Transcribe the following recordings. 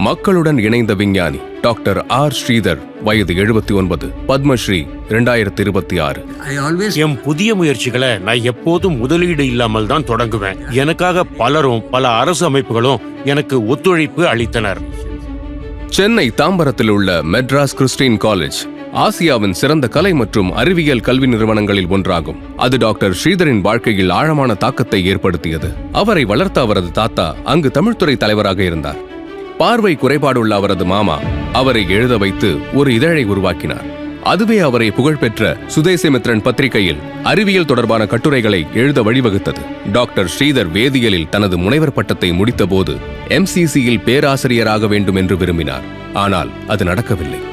மக்களுடன் இணைந்த விஞ்ஞானி டாக்டர் ஆர் ஸ்ரீதர், வயது 79, பத்மஸ்ரீ 2026. என் புதிய முயற்சிகளை நான் எப்போதும் முதலீடு இல்லாமல் தான் தொடங்குவேன். எனக்காக பலரும் பல அரசு அமைப்புகளும் எனக்கு ஒத்துழைப்பு அளித்தனர். சென்னை தாம்பரத்தில் உள்ள மெட்ராஸ் கிறிஸ்டியன் காலேஜ் ஆசியாவின் சிறந்த கலை மற்றும் அறிவியல் கல்வி நிறுவனங்களில் ஒன்றாகும். அது டாக்டர் ஸ்ரீதரின் வாழ்க்கையில் ஆழமான தாக்கத்தை ஏற்படுத்தியது. அவரை வளர்த்த அவரது தாத்தா அங்கு தமிழ்துறை தலைவராக இருந்தார். பார்வை குறைபாடுள்ள அவரது மாமா அவரை எழுத வைத்து ஒரு இதழை உருவாக்கினார். அதுவே அவரை புகழ்பெற்ற சுதேசிமித்ரன் பத்திரிகையில் அறிவியல் தொடர்பான கட்டுரைகளை எழுத வழிவகுத்தது. டாக்டர் ஸ்ரீதர் வேதியியலில் தனது முனைவர் பட்டத்தை முடித்தபோது MCCயில் பேராசிரியராக வேண்டும் என்று விரும்பினார். ஆனால் அது நடக்கவில்லை.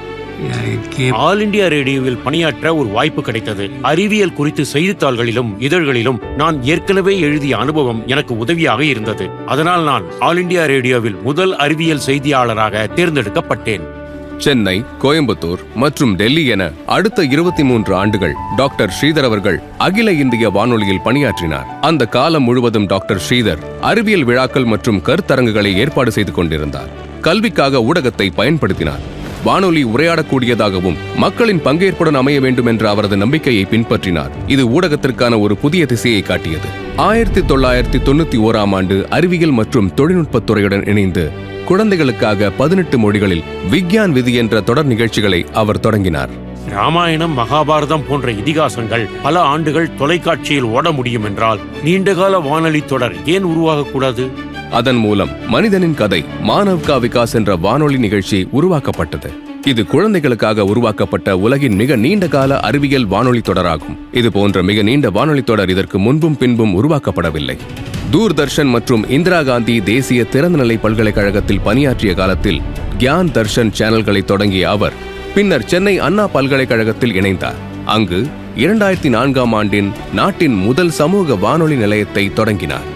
ஆல் இண்டியா ரேடியோவில் பணியாற்ற ஒரு வாய்ப்பு கிடைத்தது. அறிவியல் குறித்து செய்தித்தாள்களிலும் இதழ்களிலும் நான் ஏற்கனவே எழுதிய அனுபவம் எனக்கு உதவியாக இருந்தது. அதனால் நான் ஆல் இண்டியா ரேடியோவில் முதல் அறிவியல் செய்தியாளராக தேர்ந்தெடுக்கப்பட்டேன். சென்னை, கோயம்புத்தூர் மற்றும் டெல்லி என அடுத்த 23 ஆண்டுகள் டாக்டர் ஸ்ரீதர் அவர்கள் அகில இந்திய வானொலியில் பணியாற்றினார். அந்த காலம் முழுவதும் டாக்டர் ஸ்ரீதர் அறிவியல் விழாக்கள் மற்றும் கருத்தரங்குகளை ஏற்பாடு செய்து கொண்டிருந்தார். கல்விக்காக ஊடகத்தை பயன்படுத்தினார். வானொலி உரையாடக்கூடியதாகவும் மக்களின் பங்கேற்புடன் அமைய வேண்டும் என்ற அவரது நம்பிக்கையை பின்பற்றினார். இது ஊடகத்திற்கான ஒரு புதிய திசையை காட்டியது. 1991ஆம் ஆண்டு அறிவியல் மற்றும் தொழில்நுட்பத் துறையுடன் இணைந்து குழந்தைகளுக்காக 18 மொழிகளில் விக்யான் விதி என்ற தொடர் நிகழ்ச்சிகளை அவர் தொடங்கினார். ராமாயணம், மகாபாரதம் போன்ற இதிகாசங்கள் பல ஆண்டுகள் தொலைக்காட்சியில் ஓட முடியும் என்றால் நீண்டகால வானொலி தொடர் ஏன் உருவாகக்கூடாது? அதன் மூலம் மனிதனின் கதை மானவ் கா விகாஸ் என்ற வானொலி நிகழ்ச்சி உருவாக்கப்பட்டது. இது குழந்தைகளுக்காக உருவாக்கப்பட்ட உலகின் மிக நீண்ட கால அறிவியல் வானொலி தொடராகும். இது போன்ற மிக நீண்ட வானொலி தொடர் இதற்கு முன்பும் பின்பும் உருவாக்கப்படவில்லை. தூர்தர்ஷன் மற்றும் இந்திரா காந்தி தேசிய திறந்தநிலை பல்கலைக்கழகத்தில் பணியாற்றிய காலத்தில் கியான் தர்ஷன் சேனல்களை தொடங்கிய அவர் பின்னர் சென்னை அண்ணா பல்கலைக்கழகத்தில் இணைந்தார். அங்கு 2004ஆம் ஆண்டின் நாட்டின் முதல் சமூக வானொலி நிலையத்தை தொடங்கினார்.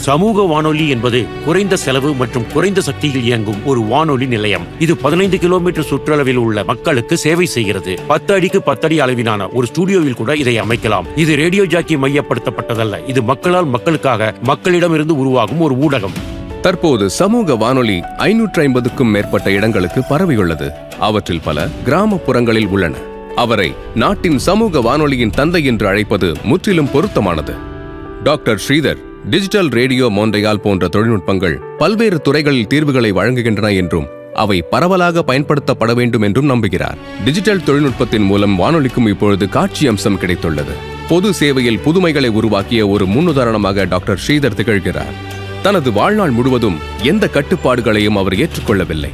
சமூக வானொலி என்பது குறைந்த செலவு மற்றும் குறைந்த சக்தியில் இயங்கும் ஒரு வானொலி நிலையம். இது 15 கிலோமீட்டர் சுற்றளவில் உள்ள மக்களுக்கு சேவை செய்கிறது. 10 அடிக்கு 10 அடி அளவிலான ஒரு ஸ்டுடியோவில் கூட இதை அமைக்கலாம். இது ரேடியோ ஜாக்கி மையப்படுத்தப்பட்டதல்ல. இது மக்களால் மக்களுக்காக மக்களிடமிருந்து உருவாகும் ஒரு ஊடகம். தற்போது சமூக வானொலி 550க்கும் மேற்பட்ட இடங்களுக்கு பரவியுள்ளது. அவற்றில் பல கிராமப்புறங்களில் உள்ளன. அவரை நாட்டின் சமூக வானொலியின் தந்தை என்று அழைப்பது முற்றிலும் பொருத்தமானது. டாக்டர் ஸ்ரீதர் டிஜிட்டல் ரேடியோ மோன்ட்ரியால் போன்ற தொழில்நுட்பங்கள் பல்வேறு துறைகளில் தீர்வுகளை வழங்குகின்றன என்றும் அவை பரவலாக பயன்படுத்தப்பட வேண்டும் என்றும் நம்புகிறார். டிஜிட்டல் தொழில்நுட்பத்தின் மூலம் வானொலிக்கும் இப்பொழுது காட்சி அம்சம் கிடைத்துள்ளது. பொது சேவையில் புதுமைகளை உருவாக்கிய ஒரு முன்னுதாரணமாக டாக்டர் ஸ்ரீதர் திகழ்கிறார். தனது வாழ்நாள் முழுவதும் எந்த கட்டுப்பாடுகளையும் அவர் ஏற்றுக்கொள்ளவில்லை.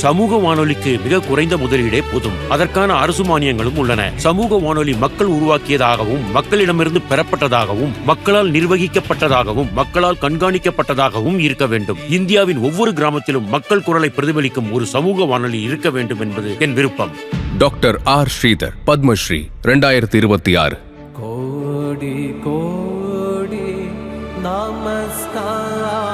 சமூக வானொலிக்கு மிக குறைந்த முதலீடே போதும். அதற்கான அரசு மானியங்களும் உள்ளன. சமூக வானொலி மக்கள் உருவாக்கியதாகவும் மக்களிடமிருந்து பெறப்பட்டதாகவும் மக்களால் நிர்வகிக்கப்பட்டதாகவும் மக்களால் கண்காணிக்கப்பட்டதாகவும் இருக்க வேண்டும். இந்தியாவின் ஒவ்வொரு கிராமத்திலும் மக்கள் குரலை பிரதிபலிக்கும் ஒரு சமூக வானொலி இருக்க வேண்டும் என்பது என் விருப்பம். Doctor R Sridhar, Padmashri 2026. கோடி கோடி நமஸ்காரம்.